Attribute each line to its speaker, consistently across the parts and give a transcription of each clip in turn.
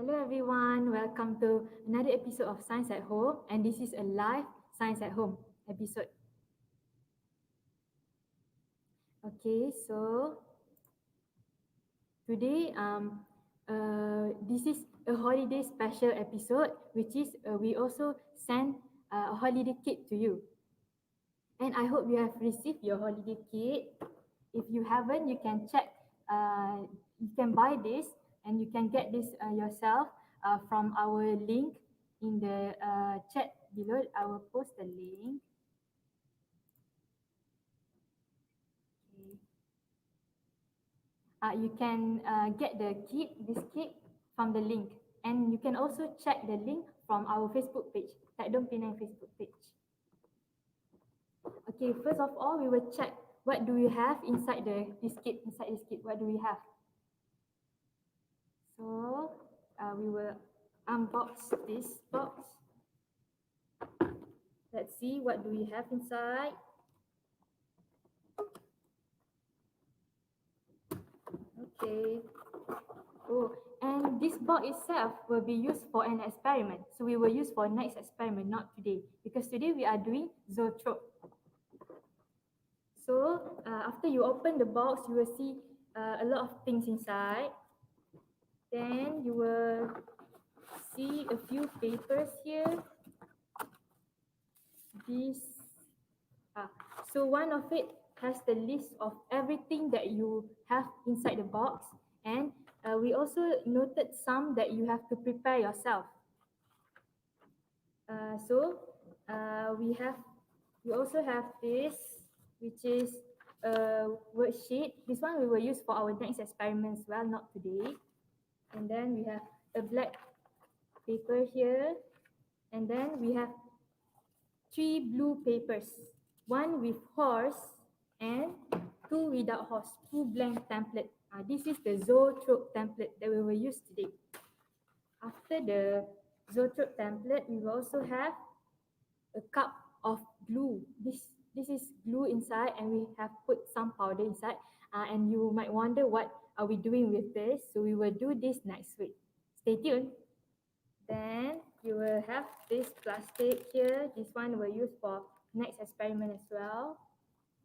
Speaker 1: Hello everyone, welcome to another episode of Science at Home, and this is a live Science at Home episode. Okay, so today this is a holiday special episode, which is we also send a holiday kit to you, and I hope you have received your holiday kit. If you haven't, you can check. You can buy this, and you can get this yourself from our link in the chat below. I will post the link. Okay. You can get this kit from the link, and you can also check the link from our Facebook page, Takdom Penang Facebook page. Okay, first of all, we will check what do we have inside this kit. Inside this kit, what do we have? So we will unbox this box. Let's see what do we have inside. Okay. Oh, and this box itself will be used for an experiment. So we will use for next experiment, not today, because today we are doing Zoetrope. So after you open the box, you will see a lot of things inside. Then you will see a few papers here. This, so one of it has the list of everything that you have inside the box, and we also noted some that you have to prepare yourself. So we also have this, which is a worksheet. This one we will use for our next experiment as well, not today. And then we have a black paper here, and then we have 3 blue papers, one with horse and 2 without horse, 2 blank template. This is the Zoetrope template that we will use today. After the Zoetrope template, we will also have a cup of glue. This is glue inside, and we have put some powder inside. And you might wonder what are we doing with this. So we will do this next week. Stay tuned. Then you will have this plastic here. This one we'll use for next experiment as well.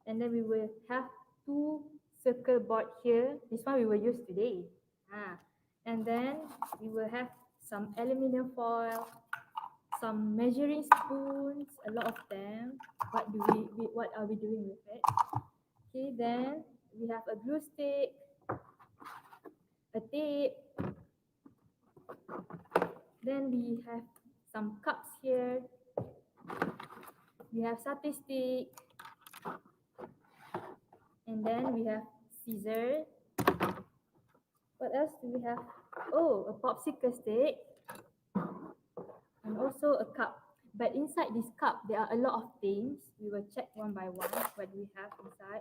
Speaker 1: And then we will have 2 circle board here. This one we will use today. And then we will have some aluminium foil, some measuring spoons, a lot of them. What are we doing with it? Okay, then we have a glue stick, a tape. Then we have some cups here. We have satay stick. And then we have scissors. What else do we have? Oh, a popsicle stick. And also a cup. But inside this cup, there are a lot of things. We will check one by one what we have inside.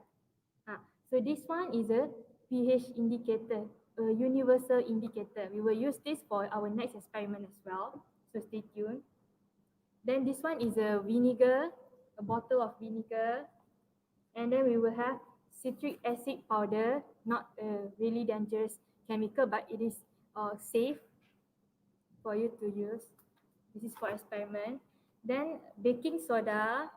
Speaker 1: So this one is a pH indicator, a universal indicator. We will use this for our next experiment as well. So stay tuned. Then this one is a vinegar, a bottle of vinegar. And then we will have citric acid powder, not a really dangerous chemical, but it is safe for you to use. This is for experiment. Then baking soda.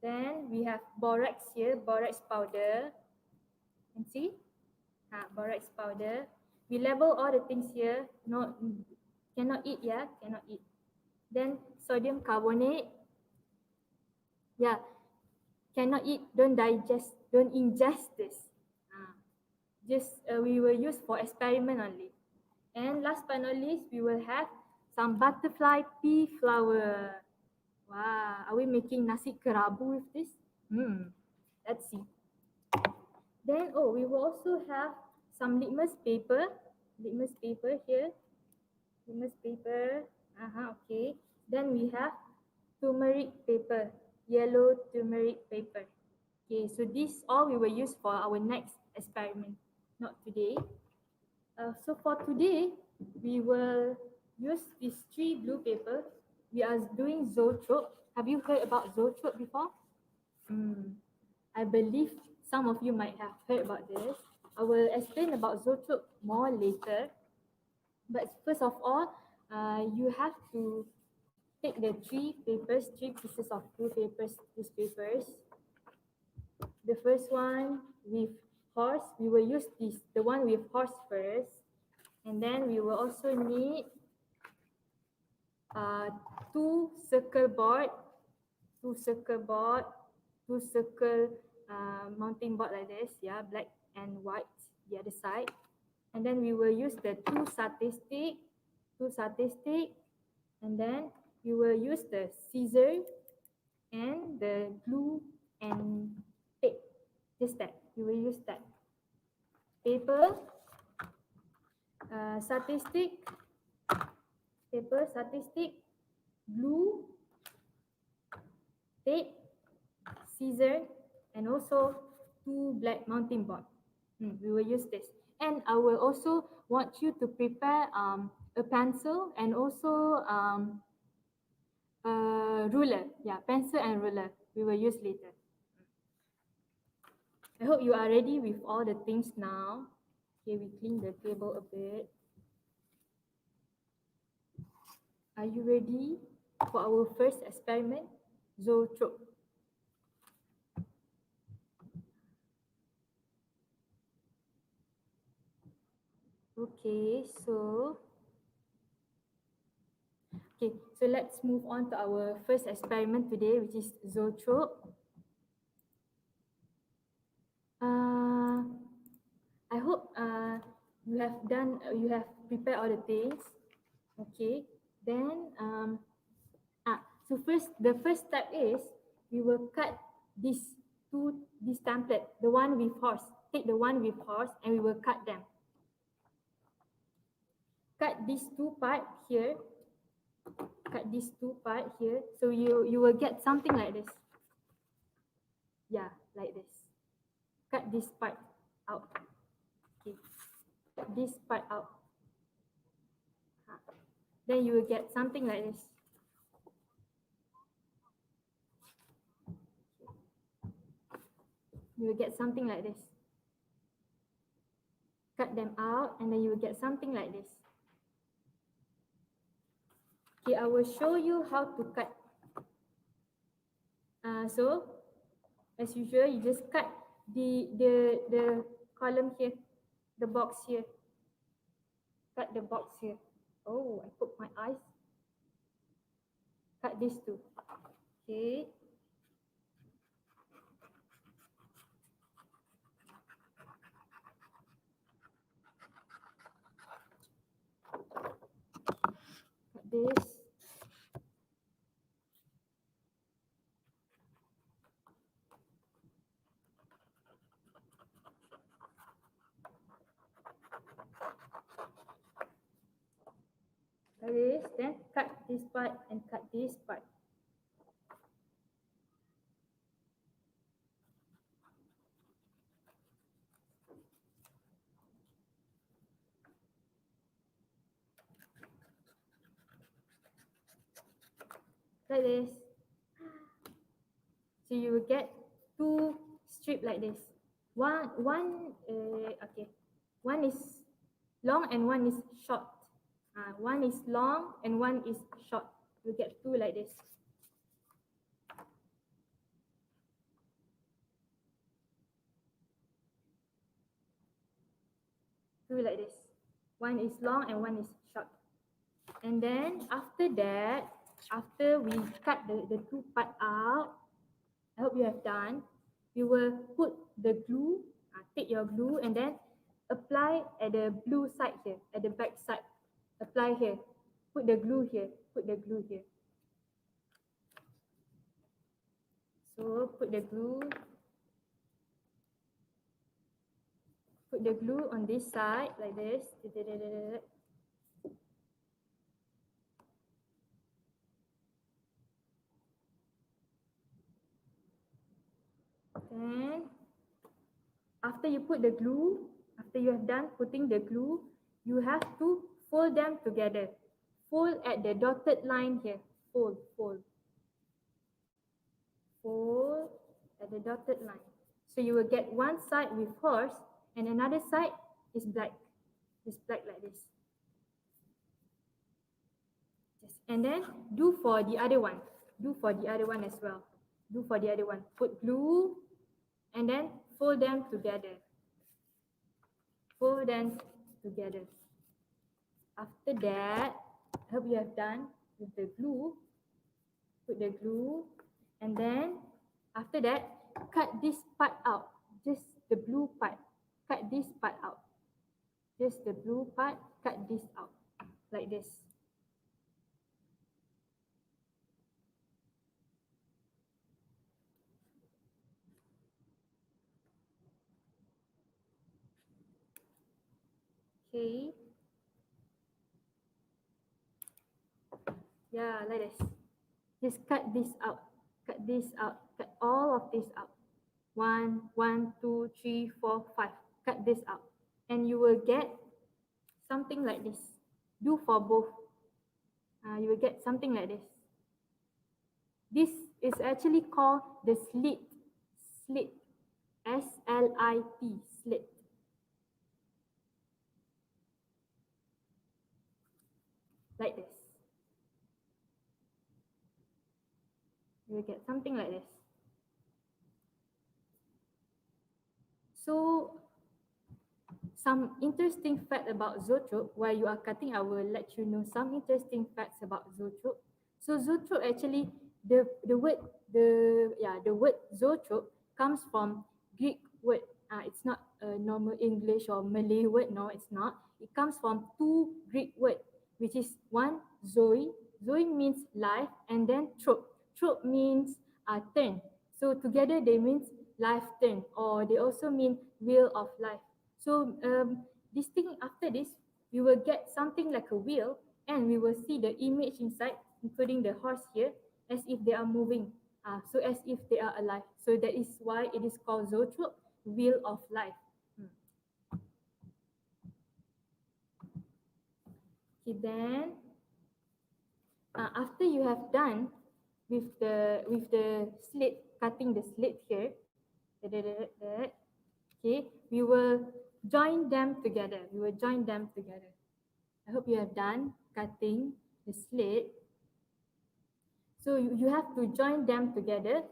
Speaker 1: Then we have borax here, borax powder. And see, borax powder. We label all the things here. No, cannot eat, yeah, cannot eat. Then sodium carbonate. Yeah, cannot eat, don't digest, don't ingest this. Just we will use for experiment only. And last but not least, we will have some butterfly pea flower. Wow, are we making nasi kerabu with this? Let's see. Then, we will also have some litmus paper. Litmus paper here. Litmus paper. Okay. Then we have turmeric paper. Yellow turmeric paper. Okay, so this all we will use for our next experiment, not today. So for today, we will use these 3 blue papers. We are doing Zoetrope. Have you heard about Zoetrope before? I believe some of you might have heard about this. I will explain about Zoetrope more later. But first of all, you have to take the three pieces of blue papers, these papers. The first one with horse, we will use the one with horse first. And then we will also need uh, two circle board, two circle board, two circle mounting board like this, yeah, black and white, the other side. And then we will use the two satay stick, and then we will use the scissor and the glue and tape. Just that, we will use that. Paper, satay stick, paper, satay stick, glue, tape, scissor, and also two black mounting board. We will use this. And I will also want you to prepare a pencil and also a ruler. Yeah, pencil and ruler. We will use later. I hope you are ready with all the things now. Okay, we clean the table a bit. Are you ready for our first experiment? Zoetrope. Okay, so let's move on to our first experiment today, which is Zoetrope. I hope you have prepared all the things. Okay, then the first step is we will cut this template, the one with horse. Take the one with horse and we will cut them. Cut these two part here. Cut these two part here. So you will get something like this. Yeah, like this. Cut this part out. Okay. Cut this part out. Then you will get something like this. You will get something like this. Cut them out and then you will get something like this. Okay, I will show you how to cut. So, as usual, you just cut the column here, the box here. Cut the box here. Oh, I put my eyes. Cut these two. Okay. Cut this. Cut this. Then cut this part and cut this part. Like this. So you will get two strips like this. Okay. One is long and one is short. One is long and one is short. You get two like this. Two like this. One is long and one is short. And then after that, after we cut the two part out, I hope you have done, you will put the glue, take your glue and then apply at the blue side here, at the back side. Apply here. Put the glue here. Put the glue here. So put the glue. Put the glue on this side like this. Then after you put the glue, after you have done putting the glue, you have to fold them together. Fold at the dotted line here. Fold, fold. Fold at the dotted line. So you will get one side with horse and another side is black. It's black like this. And then do for the other one. Do for the other one as well. Do for the other one. Put glue and then fold them together. Fold them together. After that, I hope you have done with the glue. Put the glue and then after that, cut this part out. Just the blue part. Cut this part out. Just the blue part, cut this out. Like this. Okay. Yeah, like this. Just cut this out. Cut this out. Cut all of this out. 1, 1, 2, 3, 4, 5. Cut this out. And you will get something like this. Do for both. You will get something like this. This is actually called the slit. Slit. S-L-I-T. Slit. Like this. You will get something like this. So, some interesting fact about Zoetrope. While you are cutting, I will let you know some interesting facts about Zoetrope. So Zoetrope actually, the word Zoetrope comes from Greek word. It's not a normal English or Malay word. No, it's not. It comes from two Greek words, which is one Zoe. Zoe means life, and then trope. Trope means turn. So together they means life turn, or they also mean wheel of life. So this thing after this, we will get something like a wheel, and we will see the image inside, including the horse here, as if they are moving. So as if they are alive. So that is why it is called Zoetrope, wheel of life. Okay, then after you have done with the slit, cutting the slit here, okay, we will join them together. We will join them together. I hope you have done cutting the slit. So you have to join them together.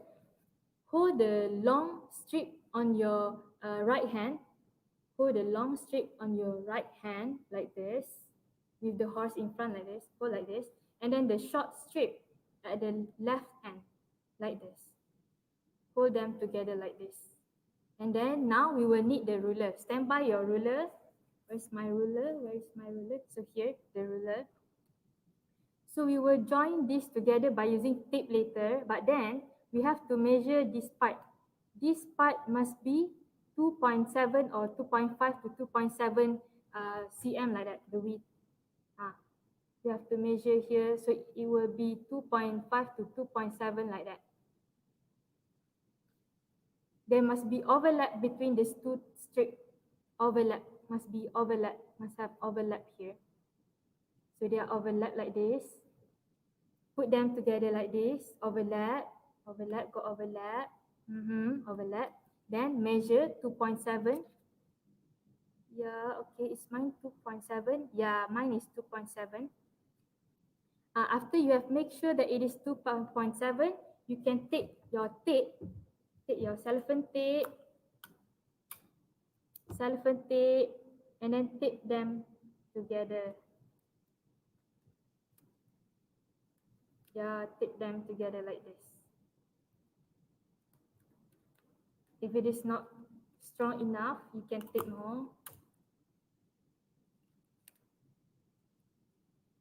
Speaker 1: Hold the long strip on your right hand. Hold the long strip on your right hand like this, with the horse in front like this. Hold like this. And then the short strip at the left hand like this. Hold them together like this. And then now we will need the ruler. Stand by your ruler. Where's my ruler? Where is my ruler? So here, the ruler. So we will join this together by using tape later, but then we have to measure this part. This part must be 2.7 or 2.5 to 2.7 cm like that, the width. We have to measure here, so it will be 2.5 to 2.7 like that. There must be overlap between these two strips. Overlap, must be overlap, must have overlap here. So they are overlap like this. Put them together like this, overlap, overlap, go overlap, overlap. Then measure 2.7. Yeah, okay, is mine 2.7? Yeah, mine is 2.7. After you have made sure that it is 2.7, you can take your tape, take your cellophane tape, and then tape them together. Yeah, tape them together like this. If it is not strong enough, you can tape more.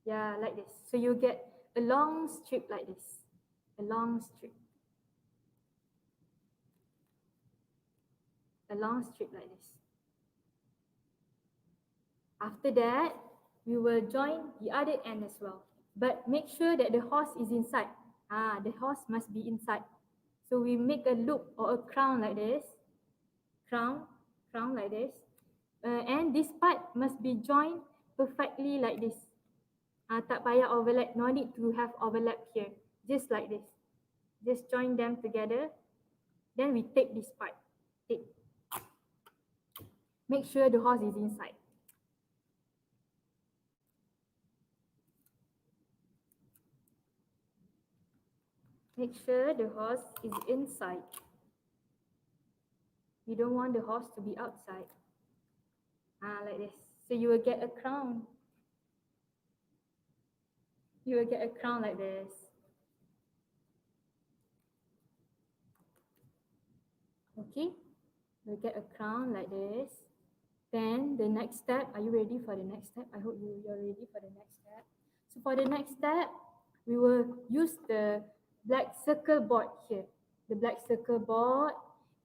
Speaker 1: Yeah, like this. So you get a long strip like this. A long strip. A long strip like this. After that, we will join the other end as well. But make sure that the horse is inside. The horse must be inside. So we make a loop or a crown like this. Crown like this. And this part must be joined perfectly like this. Tak payah overlap, no need to have overlap here. Just like this. Just join them together. Then we take this part. Take. Make sure the horse is inside. make sure the horse is inside. You don't want the horse to be outside. Like this. So you will get a crown. You will get a crown like this. Okay, you'll get a crown like this. Then the next step, are you ready for the next step? I hope you're ready for the next step. So for the next step, we will use the black circle board here. The black circle board,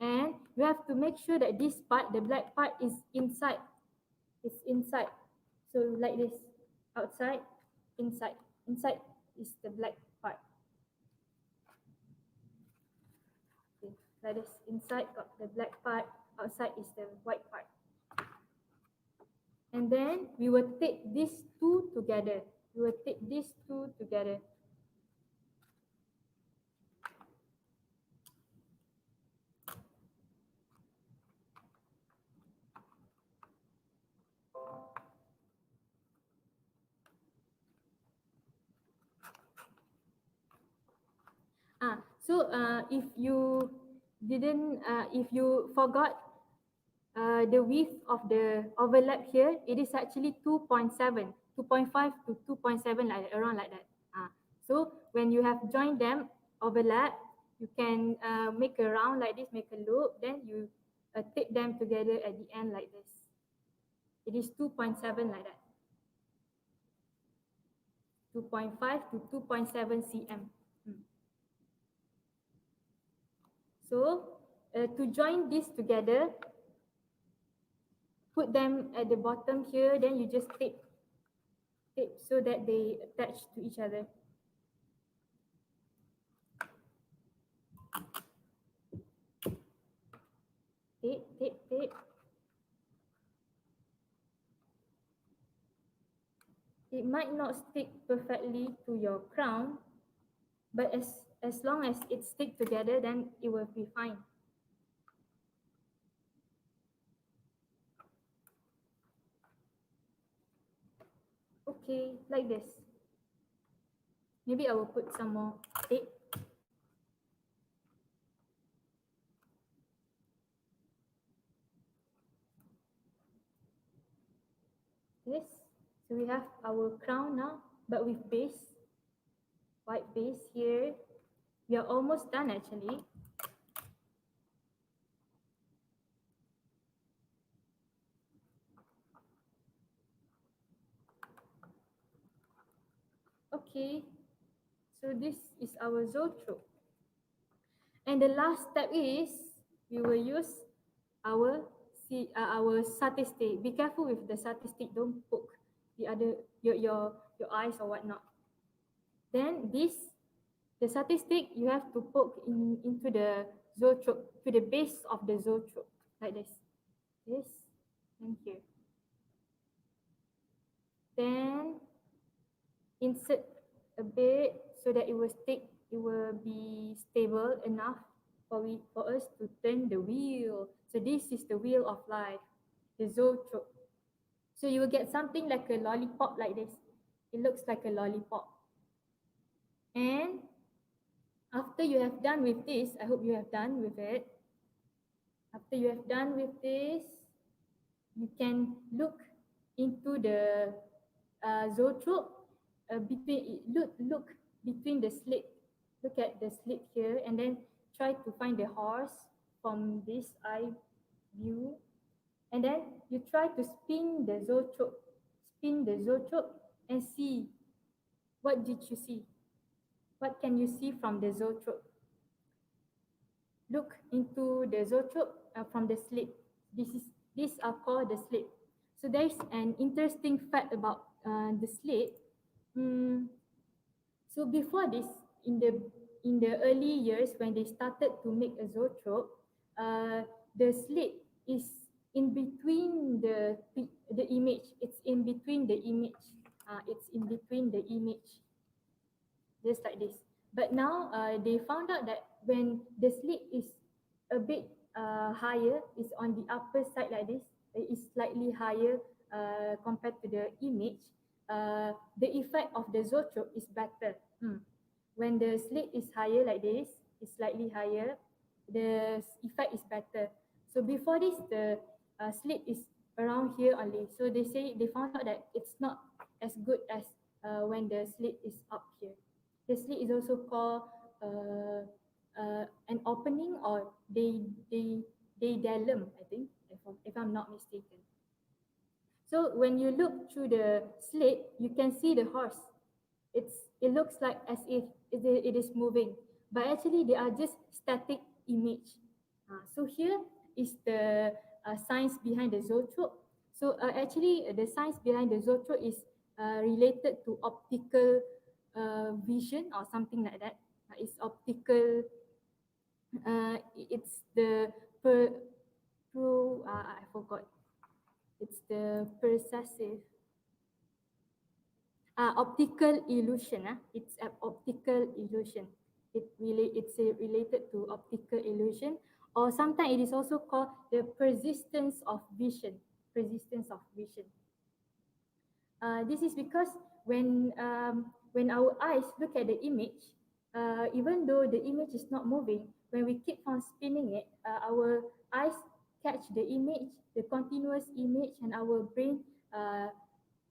Speaker 1: and we have to make sure that this part, the black part, is inside. It's inside. So like this, outside, inside. Inside is the black part. Okay. Like this, inside got the black part, outside is the white part. And then we will take these two together. We will take these two together. So if you if you forgot the width of the overlap here, it is actually 2.7, 2.5 to 2.7, around like that. So when you have joined them, overlap, you can make a round like this, make a loop, then you tape them together at the end like this. It is 2.7 like that. 2.5 to 2.7 cm. So to join this together, put them at the bottom here, then you just tape so that they attach to each other. Tape. It might not stick perfectly to your crown, but as long as it sticks together, then it will be fine. Okay, like this. Maybe I will put some more tape. Yes, so we have our crown now, but with base, white base here. We are almost done actually. Okay, so this is our zoetrope. And the last step is we will use our satay stick. Be careful with the satay stick. Don't poke the other your eyes or whatnot. Then the satay stick you have to poke into the zoetrope, to the base of the zoetrope, like this. This and here. Then insert a bit so that it will stick. It will be stable enough for us to turn the wheel. So this is the wheel of life, the zoetrope. So you will get something like a lollipop like this. It looks like a lollipop. And after you have done with this, I hope you have done with it. After you have done with this, you can look into the zoetrope look between the slit. Look at the slit here, and then try to find the horse from this eye view. And then you try to spin the zoetrope. Spin the zoetrope and see what did you see. What can you see from the zoetrope? Look into the zoetrope from the slit. These are called the slit. So there's an interesting fact about the slit. So before this, in the early years when they started to make a zoetrope, the slit is in between the image. It's in between the image. It's in between the image, just like this. But now they found out that when the slit is a bit higher, is on the upper side like this, it is slightly higher compared to the image, the effect of the zoetrope is better. When the slit is higher like this, it's slightly higher, the effect is better. So before this, the slit is around here only. So they found out that it's not as good as when the slit is up here. The slit is also called an opening, or they dalum, I think, if I'm not mistaken. So when you look through the slit, you can see the horse. It looks like as if it is moving, but actually they are just static image. So here is the science behind the zoetrope. So actually the science behind the zoetrope is related to optical vision or something like that. It's optical. It's the per, I forgot. It's the perceptive. Optical illusion. It's an optical illusion. Related to optical illusion, or sometimes it is also called the persistence of vision. Persistence of vision. This is because when our eyes look at the image, even though the image is not moving, when we keep on spinning it, our eyes catch the image, the continuous image, and our brain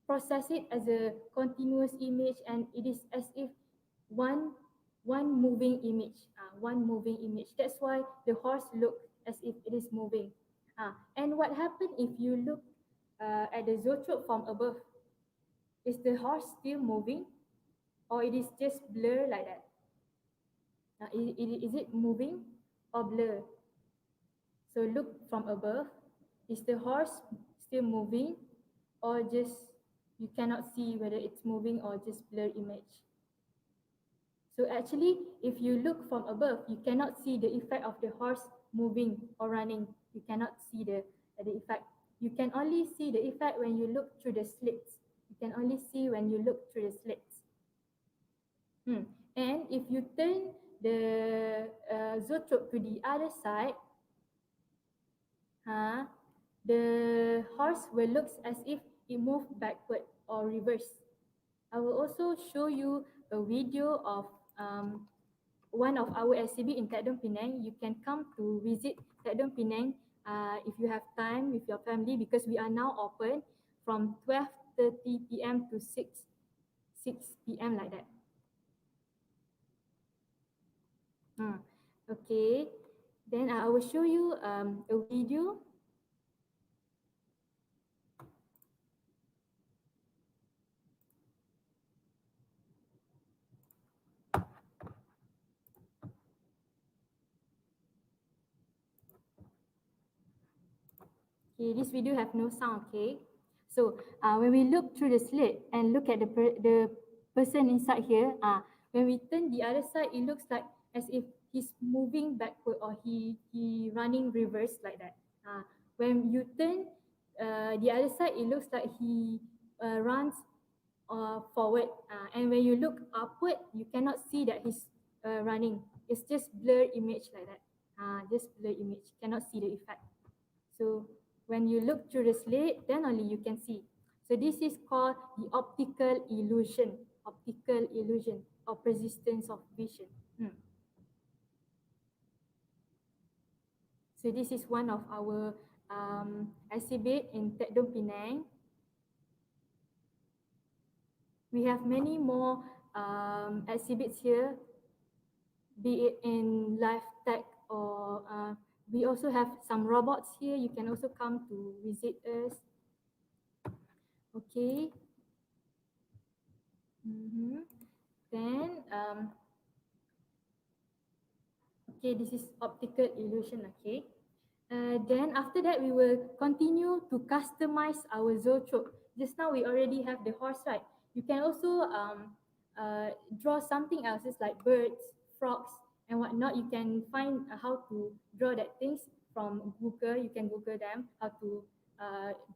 Speaker 1: process it as a continuous image, and it is as if one one moving image, one moving image. That's why the horse look as if it is moving. And what happened if you look at the zoetrope from above? Is the horse still moving, or it is just blur like that? Is it moving or blur? So look from above. Is the horse still moving, or just you cannot see whether it's moving or just blur image? So actually, if you look from above, you cannot see the effect of the horse moving or running. You cannot see the effect. You can only see the effect when you look through the slits. You can only see when you look through the slits. And if you turn the zoetrope to the other side, the horse will look as if it moved backward or reverse. I will also show you a video of one of our exhibit in Tek Dong Penang. You can come to visit Tek Dong Penang if you have time with your family, because we are now open from 12:30 p.m. to 6 p.m. like that. Okay, then I will show you a video. Okay, this video have no sound, okay? So when we look through the slit and look at the person inside here, when we turn the other side, it looks like as if he's moving backward, or he running reverse like that. When you turn the other side, it looks like he runs forward. And when you look upward, you cannot see that he's running. It's just blur image like that. Just blur image, cannot see the effect. So when you look through the slit, then only you can see. So this is called the optical illusion or persistence of vision. So this is one of our exhibit in Tek Dong Penang. We have many more exhibits here, be it in life tech, or we also have some robots here. You can also come to visit us. Okay. Then okay, this is optical illusion. Okay. Then after that, we will continue to customize our zoetrope. Just now we already have the horse, right? You can also draw something else, just like birds, frogs, and whatnot. You can find how to draw that things from Google. You can Google them how to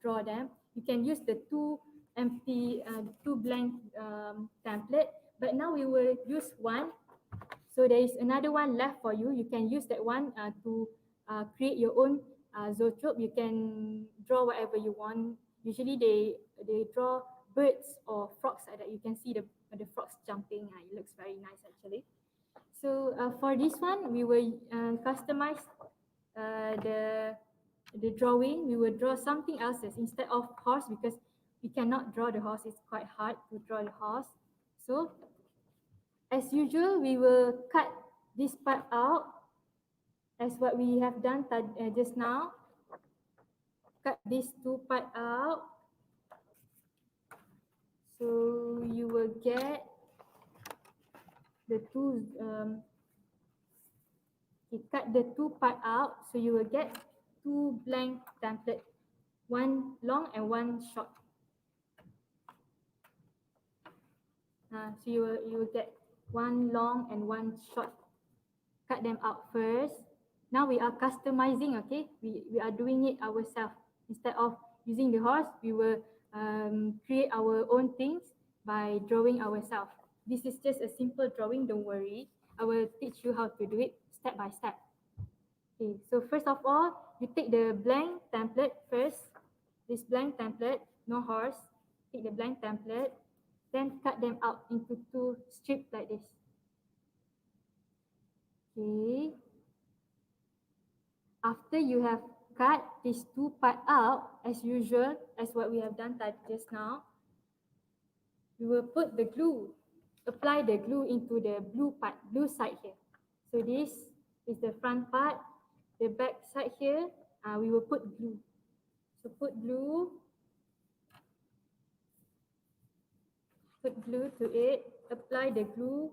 Speaker 1: draw them. You can use the two blank template. But now we will use one. So there is another one left for you. You can use that one to create your own zoetrope. You can draw whatever you want. Usually they draw birds or frogs like that. You can see the frogs jumping. It looks very nice actually. So for this one, we will customize the drawing. We will draw something else instead of horse, because we cannot draw the horse. It's quite hard to draw the horse. So as usual, we will cut this part out as what we have done just now. Cut these two part out. So you will get the two, cut the two part out. So you will get two blank template, one long and one short. So you will get one long and one short. Cut them out first. Now we are customizing, okay? We are doing it ourselves. Instead of using the horse, we will create our own things by drawing ourselves. This is just a simple drawing, don't worry. I will teach you how to do it step by step. Okay, so first of all, you take the blank template first. This blank template, no horse. Take the blank template, then cut them out into two strips like this. Okay. After you have cut these two parts out, as usual, as what we have done just now, we will put the glue, apply the glue into the blue part, blue side here. So this is the front part. The back side here, we will put glue. So put glue to it, apply the glue,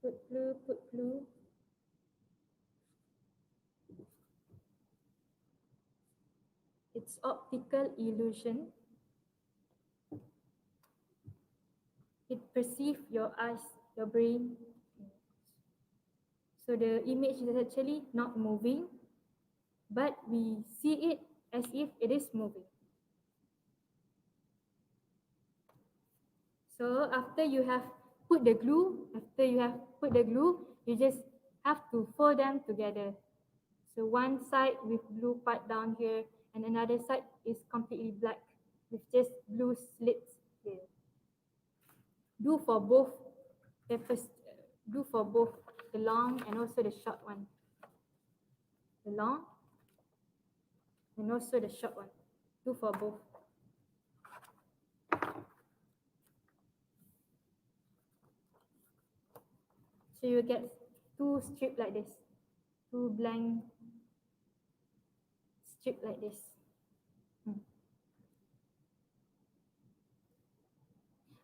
Speaker 1: put glue. It's optical illusion. It perceives your eyes, your brain. So the image is actually not moving, but we see it as if it is moving. So after you have put the glue, you just have to fold them together. So one side with blue part down here, and another side is completely black with just blue slits here. Do for both the long and also the short one. The long and also the short one. Do for both. So you get two strips like this, two blank strips like this.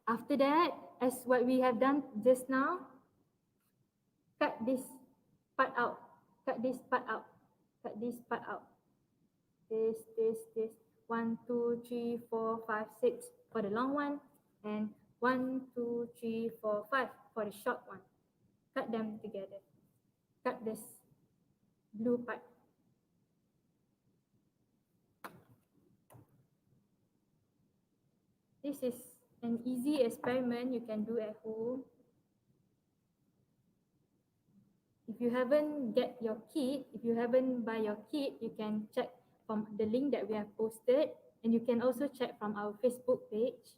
Speaker 1: After that, as what we have done just now, cut this part out. Cut this part out. Cut this part out. This. 1, 2, 3, 4, 5, 6 for the long one, and 1, 2, 3, 4, 5 for the short one. Cut them together. Cut this blue part. This is an easy experiment you can do at home. If you haven't get your kit, if you haven't buy your kit, you can check from the link that we have posted, and you can also check from our Facebook page.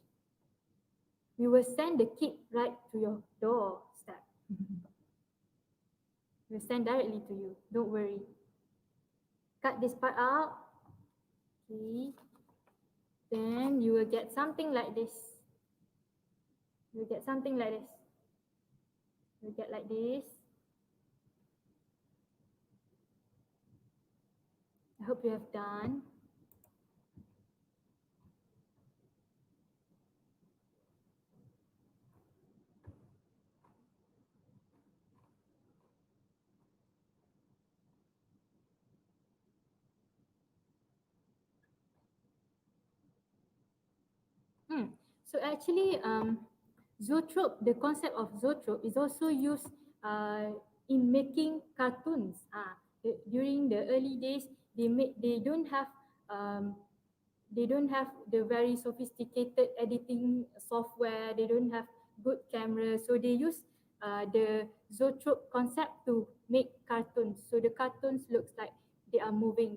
Speaker 1: We will send the kit right to your doorstep. We'll send directly to you, don't worry. Cut this part out. Okay. Then you will get something like this. You will get something like this. You will get like this. I hope you have done. So actually, Zoetrope, the concept of Zoetrope is also used in making cartoons. During the early days, they don't have the very sophisticated editing software. They don't have good cameras, so they use the Zoetrope concept to make cartoons. So the cartoons looks like they are moving.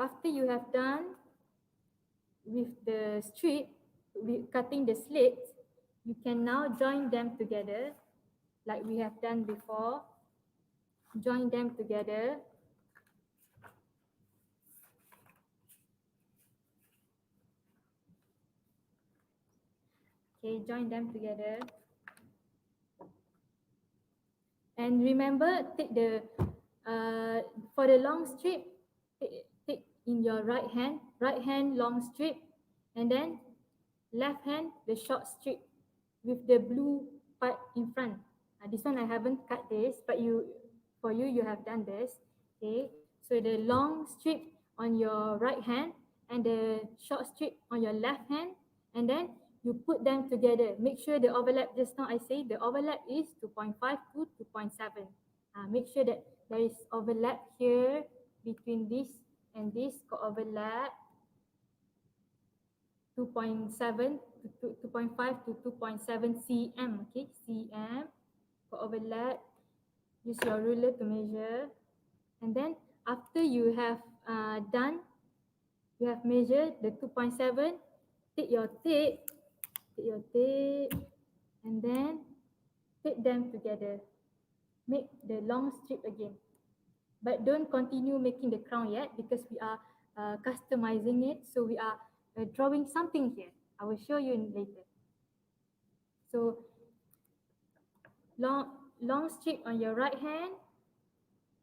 Speaker 1: after you have done with the strip, with cutting the slits, you can now join them together like we have done before. Join them together. Okay, join them together. And remember, take the for the long strip, take in your right hand long strip, and then left hand the short strip with the blue part in front. This one I haven't cut this, but for you you have done this. Okay, so the long strip on your right hand and the short strip on your left hand, and then you put them together. Make sure the overlap, just now I say the overlap is 2.5 to 2.7. Make sure that there is overlap here between this and this, overlap 2.7 to 2.5 to 2.7 cm. Okay, cm for overlap. Use your ruler to measure, and then after you have done, you have measured the 2.7. Take your tape, and then tape them together. Make the long strip again, but don't continue making the crown yet because we are customizing it. So we are drawing something here. I will show you later. So long strip on your right hand,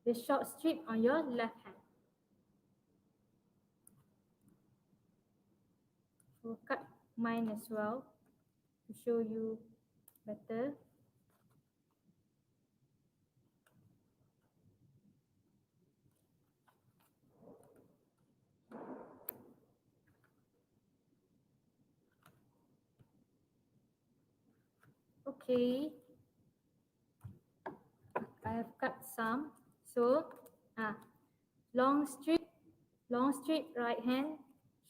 Speaker 1: the short strip on your left hand. We'll cut mine as well to show you better. Okay, I have cut some. So long strip right hand,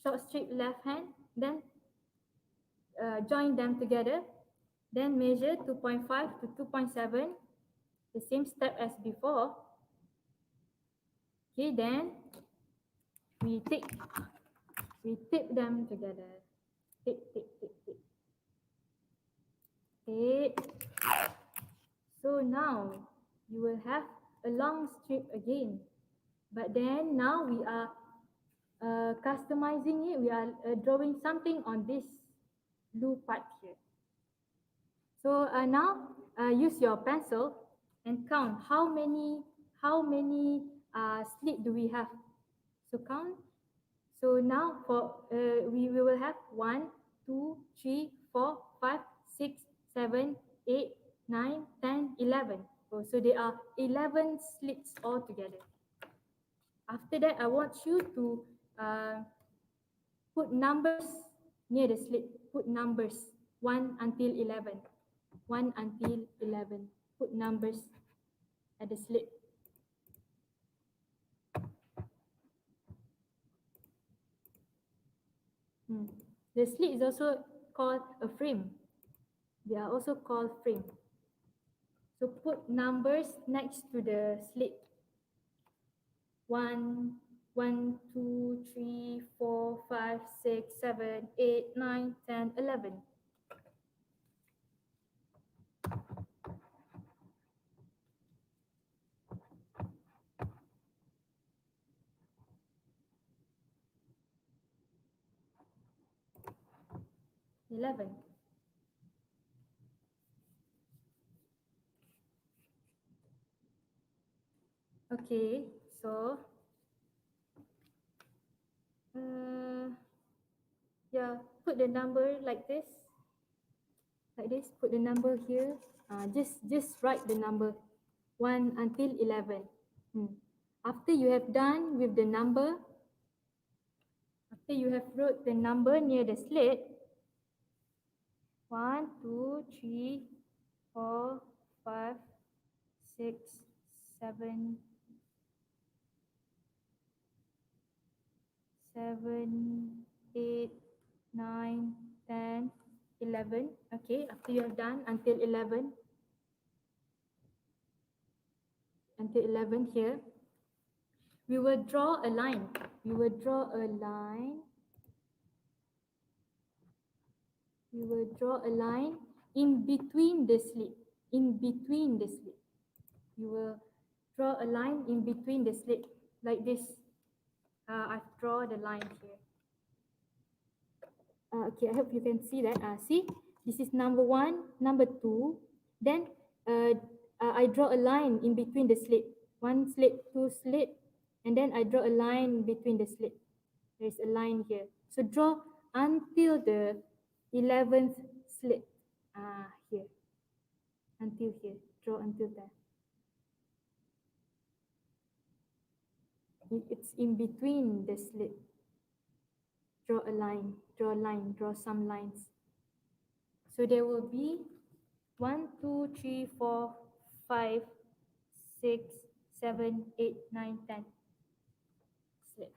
Speaker 1: short strip left hand, then join them together, then measure 2.5 to 2.7, the same step as before. Okay, then we tape them together. Tape. So now you will have a long strip again, but then now we are customizing it. We are drawing something on this blue part here. So now use your pencil and count how many slit do we have. So count. So now for we will have 1, 2, 3, 4, 5, 6, 7, 8, 9, 10, 11. So there are 11 slits altogether. After that, I want you to put numbers near the slit. Put numbers 1 until 11. 1 until 11. Put numbers at the slit. The slit is also called a frame. They are also called frame. So put numbers next to the slit. 1, 1, 2, 3, 4, 5, 6, 7, 8, 9, 10, 11. Okay, so yeah, put the number like this. Put the number here. Just write the number 1 until 11. After you have done with the number, after you have wrote the number near the slit, 1, 2, 3, 4, 5, 6, 7, 8, 9, 10, 11. Okay, after you have done until 11 here, we will draw a line. we will draw a line. We will draw a line in between the slit. In between the slit. You will draw a line in between the slit like this. I've drawn the line here. Okay, I hope you can see that. See, this is number 1, number 2. Then I draw a line in between the slit. 1 slit, 2 slit, and then I draw a line between the slit. There's a line here. So draw until the 11th slit. Here. Until here. Draw until there. It's in between the slit. Draw a line, draw some lines. So there will be 1, 2, 3, 4, 5, 6, 7, 8, 9, 10 slit.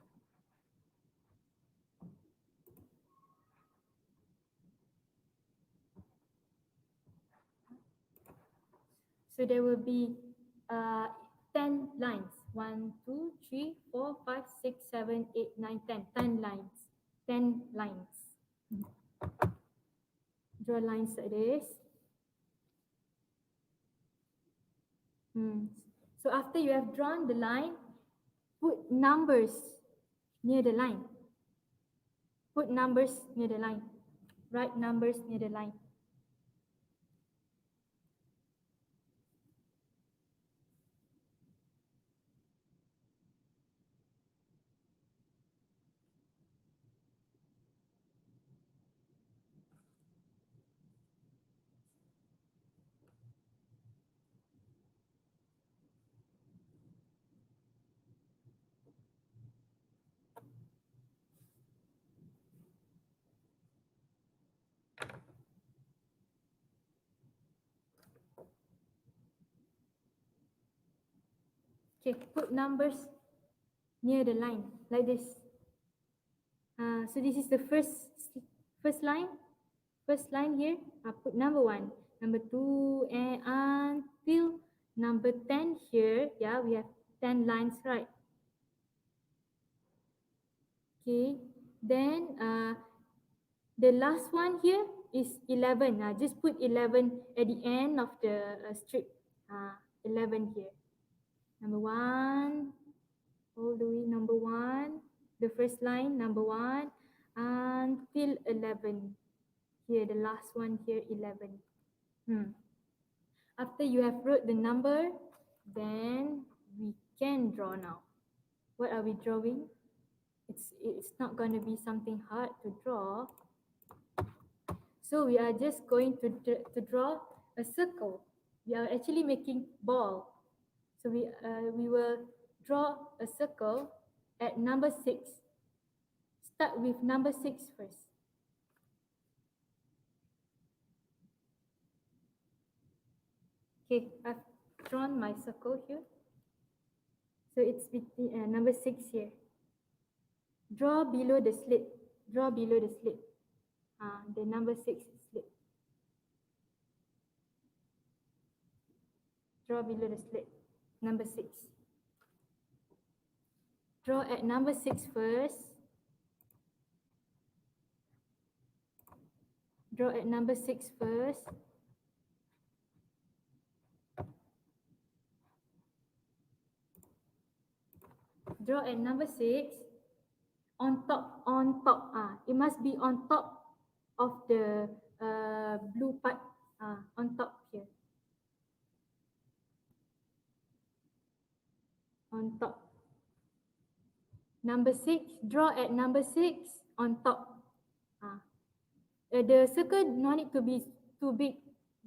Speaker 1: So there will be 10 lines. 1, 2, 3, 4, 5, 6, 7, 8, 9, 10. 10 lines. 10 lines. Draw lines like this. So after you have drawn the line, put numbers near the line. Put numbers near the line. Write numbers near the line. Okay, put numbers near the line like this. So this is the first line. First line here. Put number 1, number 2, and until number 10 here. Yeah, we have 10 lines, right? Okay. Then the last one here is 11. Just put 11 at the end of the strip. 11 here. Number 1, all the way number 1, the first line, number 1, until 11. Here, the last one here, 11. After you have wrote the number, then we can draw now. What are we drawing? It's not going to be something hard to draw. So we are just going to draw a circle. We are actually making ball. So we will draw a circle at number 6. Start with number 6 first. Okay, I've drawn my circle here. So it's between number 6 here. Draw below the slit. Draw below the slit. The number 6 slit. Draw below the slit. Number 6. Draw at number 6 first. Draw at number 6 first. Draw at number 6. On top. It must be on top of the blue part. On top here. On top. Number 6. Draw at number 6 on top. The circle no need to be too big.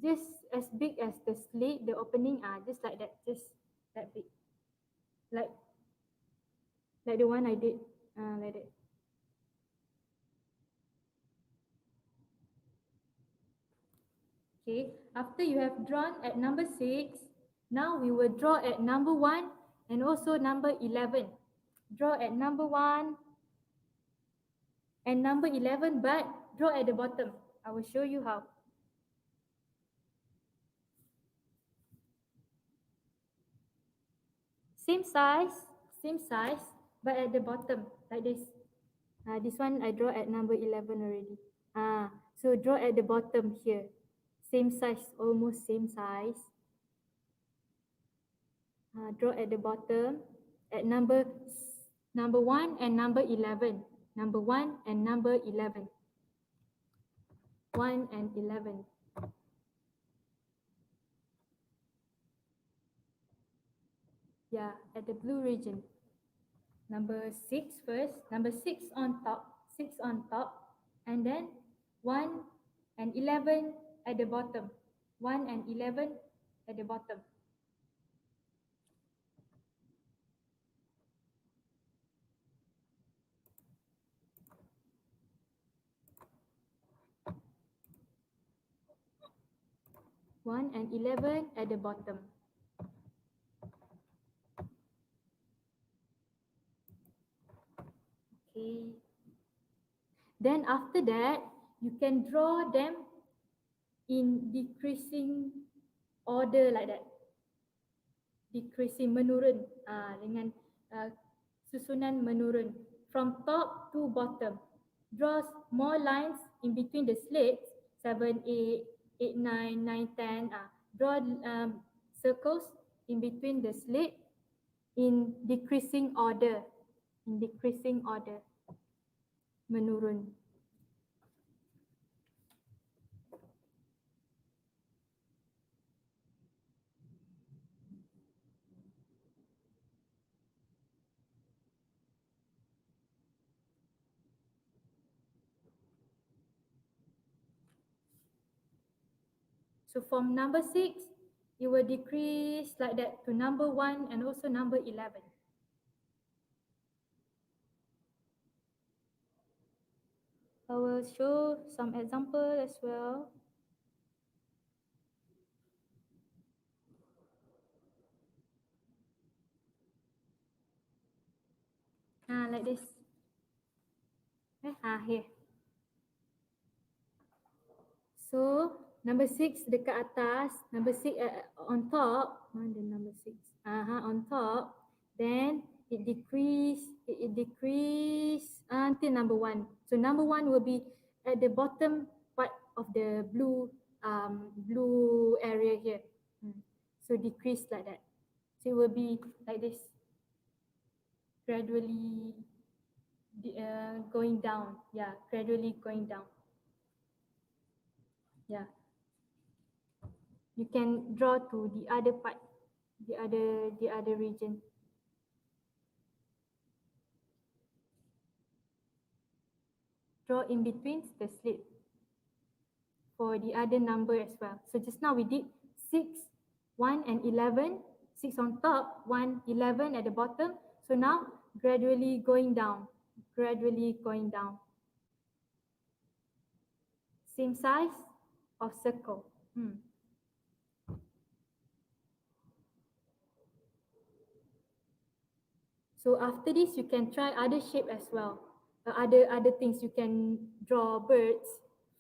Speaker 1: Just as big as the slit, the opening. Just like that. Just that big. Like the one I did. Like that. Okay, after you have drawn at number 6, now we will draw at number 1 and also number 11. Draw at number 1 and number 11, but draw at the bottom. I will show you how. Same size, but at the bottom, like this. This one I draw at number 11 already. So draw at the bottom here. Same size, almost same size. Draw at the bottom at number 1 and number 11. Number 1 and number 11. 1 and 11. Yeah, at the blue region. Number 6 first. Number 6 on top. 6 on top. And then 1 and 11 at the bottom. 1 and 11 at the bottom. One and 11 at the bottom. Okay. Then after that, you can draw them in decreasing order like that. Decreasing, menurun, dengan susunan menurun from top to bottom. Draw more lines in between the slates, 7, 8, 8, 9, 9, 10. Draw circles in between the slate in decreasing order. In decreasing order. Menurun. So from number 6, it will decrease like that to number 1 and also number 11. I will show some example as well. Like this. Here. So, number 6 dekat atas, number 6 on top, mana number 6? On top, then it decrease until number 1. So number 1 will be at the bottom part of the blue area here. So decrease like that. So it will be like this, gradually going down. Yeah, gradually going down. Yeah. You can draw to the other part, the other region. Draw in between the slit for the other number as well. So just now we did 6, 1 and 11, 6 on top, 1, 11 at the bottom. So now gradually going down, gradually going down. Same size of circle. So after this, you can try other shape as well. Other things you can draw, birds,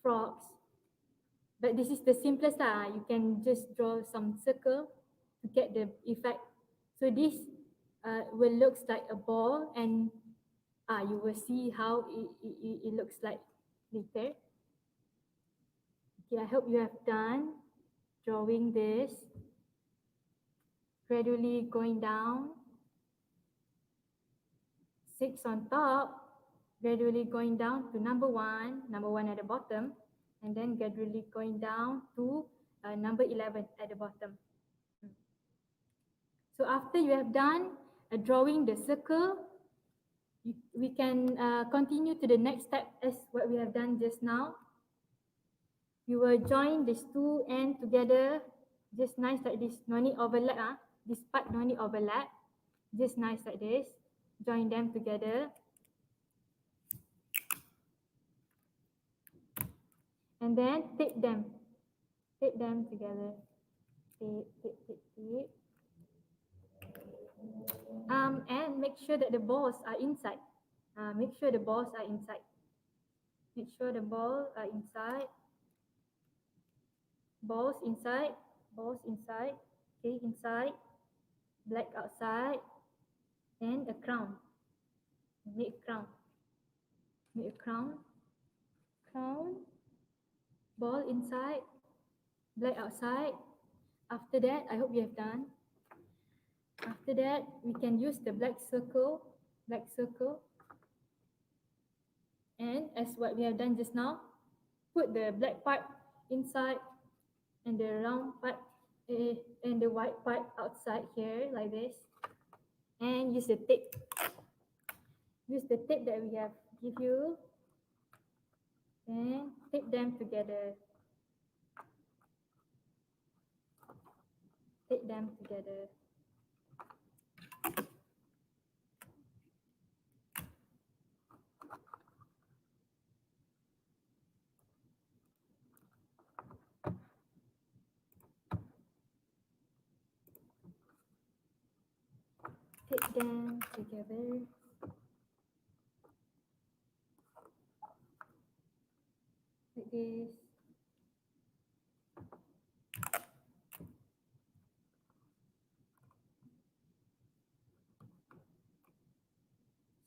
Speaker 1: frogs. But this is the simplest lah. You can just draw some circle to get the effect. So this will looks like a ball, and you will see how it looks like later. Okay, I hope you have done drawing this. Gradually going down. 6 on top, gradually going down to number 1 at the bottom, and then gradually going down to number 11 at the bottom. So after you have done drawing the circle, we can continue to the next step as what we have done just now. You will join these two ends together, just nice like this, no need overlap. This part no need overlap, just nice like this. Join them together. And then tape them together. Tape. And make sure that the balls are inside. Make sure the balls are inside. Make sure the balls are inside. Balls inside. Balls inside. Okay, inside. Black outside. And a crown. Make a crown. Make a crown. Crown. Ball inside. Black outside. After that, I hope you have done. After that, we can use the black circle. Black circle. And as what we have done just now, put the black part inside and the round part and the white part outside here like this. And use the tape. Use the tape that we have give you and tape them together. Tape them together. Tape them together. Like this.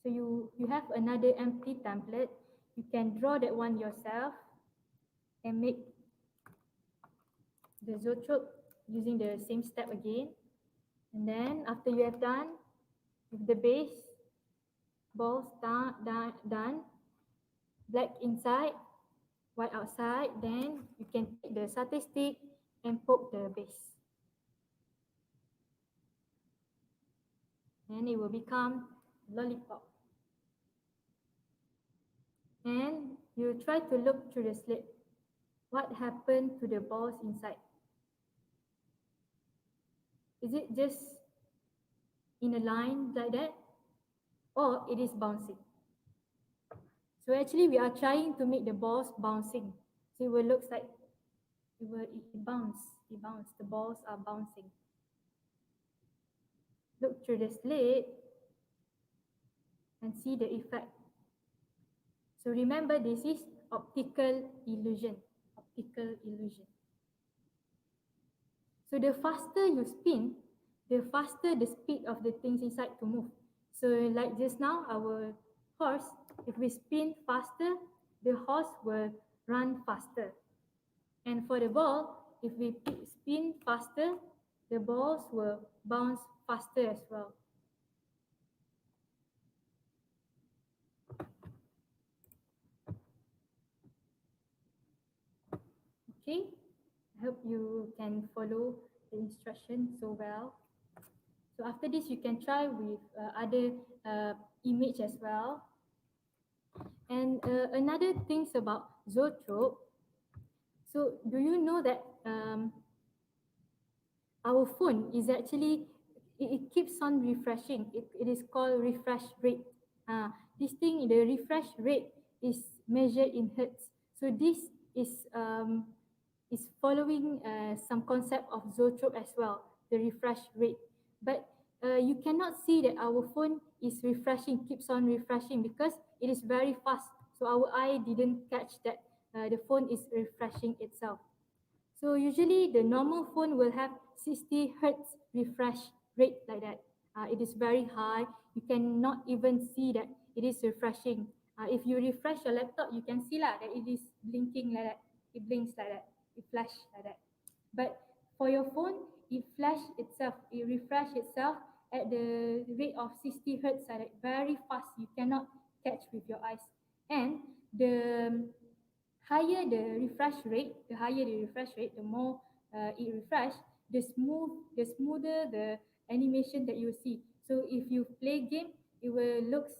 Speaker 1: So you have another empty template. You can draw that one yourself and make the Zoetrope using the same step again. And then after you have done with the base, balls done, black inside, white outside, then you can take the satay stick and poke the base. And it will become lollipop. And you try to look through the slit. What happened to the balls inside? Is it just in a line like that? Or it is bouncing? So actually we are trying to make the balls bouncing. So it will look like it bounce. The balls are bouncing. Look through the slit and see the effect. So remember, this is optical illusion. Optical illusion. So the faster you spin, the faster the speed of the things inside to move. So like just now, our horse, if we spin faster, the horse will run faster. And for the ball, if we spin faster, the balls will bounce faster as well. Okay, I hope you can follow the instructions so well. So after this, you can try with other image as well. And another things about Zoetrope. So do you know that our phone is actually, it keeps on refreshing. It is called refresh rate. This thing, the refresh rate is measured in hertz. So this is following some concept of Zoetrope as well, the refresh rate. But you cannot see that our phone is refreshing, keeps on refreshing because it is very fast. So our eye didn't catch that the phone is refreshing itself. So usually the normal phone will have 60 hertz refresh rate like that. It is very high. You cannot even see that it is refreshing. If you refresh your laptop, you can see that it is blinking like that. It blinks like that. It flash like that. But for your phone, it flash itself. It refresh itself at the rate of 60 hertz like that. Very fast. You cannot catch with your eyes. And the higher the refresh rate, the more it refresh, the smoother the animation that you see. So if you play game, it will looks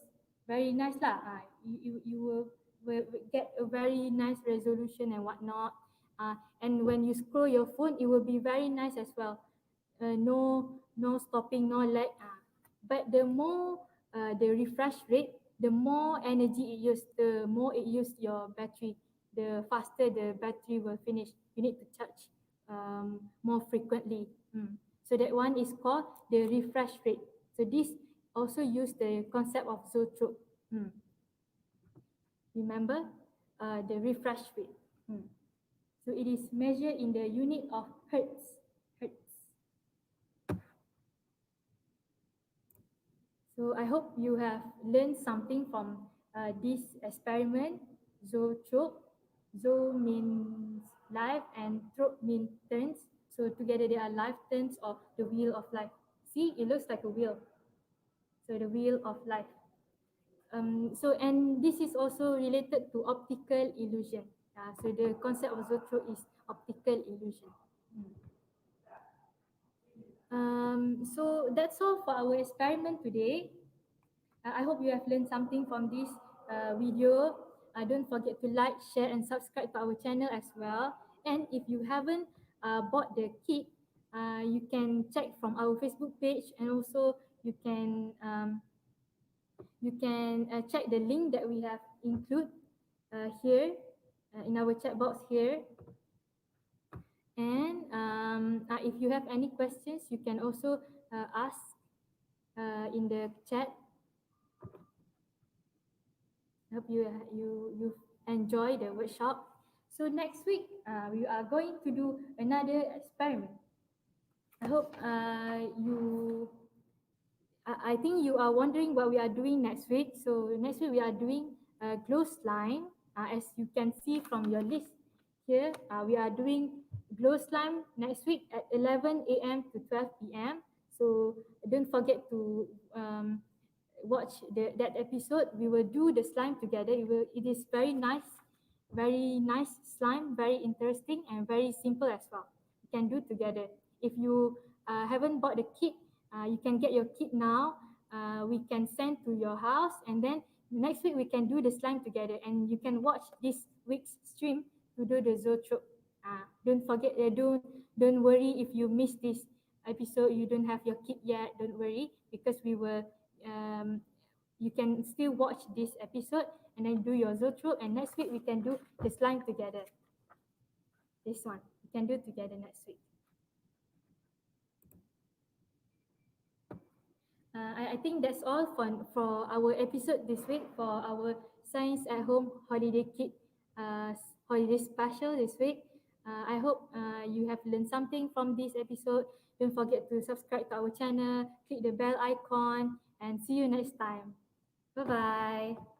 Speaker 1: very nice lah. You will get a very nice resolution and whatnot. And when you scroll your phone, it will be very nice as well. No stopping, no lag. But the more the refresh rate, the more energy it uses, the more it uses your battery, the faster the battery will finish. You need to charge more frequently. So that one is called the refresh rate. So this also use the concept of Zoetrope. Remember the refresh rate. So it is measured in the unit of hertz. Hertz. So I hope you have learned something from this experiment. Zoetrope. Zo means life and trope means turns. So together they are life turns of the wheel of life. See, it looks like a wheel. So the wheel of life. And this is also related to optical illusion. So the concept of Zoetrope is optical illusion. So that's all for our experiment today. I hope you have learned something from this video. Don't forget to like, share, and subscribe to our channel as well. And if you haven't bought the kit, you can check from our Facebook page, and also you can check the link that we have include here in our chat box here. And if you have any questions, you can also ask in the chat. I hope you enjoy the workshop. So next week we are going to do another experiment. I hope I think you are wondering what we are doing next week. So next week we are doing glow slime. As you can see from your list here, we are doing glow slime next week at 11 a.m. to 12 p.m. So don't forget to watch that episode. We will do the slime together. It is very nice slime, very interesting and very simple as well. You can do together. If you haven't bought the kit, you can get your kit now. We can send to your house, and then next week we can do the slime together, and you can watch this week's stream to do the Zoetrope. Don't forget, don't worry if you miss this episode. You don't have your kit yet. Don't worry, because we will. Um, you can still watch this episode and then do your Zoetrope, and next week we can do the slime together. This one we can do together next week. I think that's all for our episode this week for our Science at Home Holiday Kit holiday special this week. I hope you have learned something from this episode. Don't forget to subscribe to our channel, click the bell icon, and see you next time. Bye bye.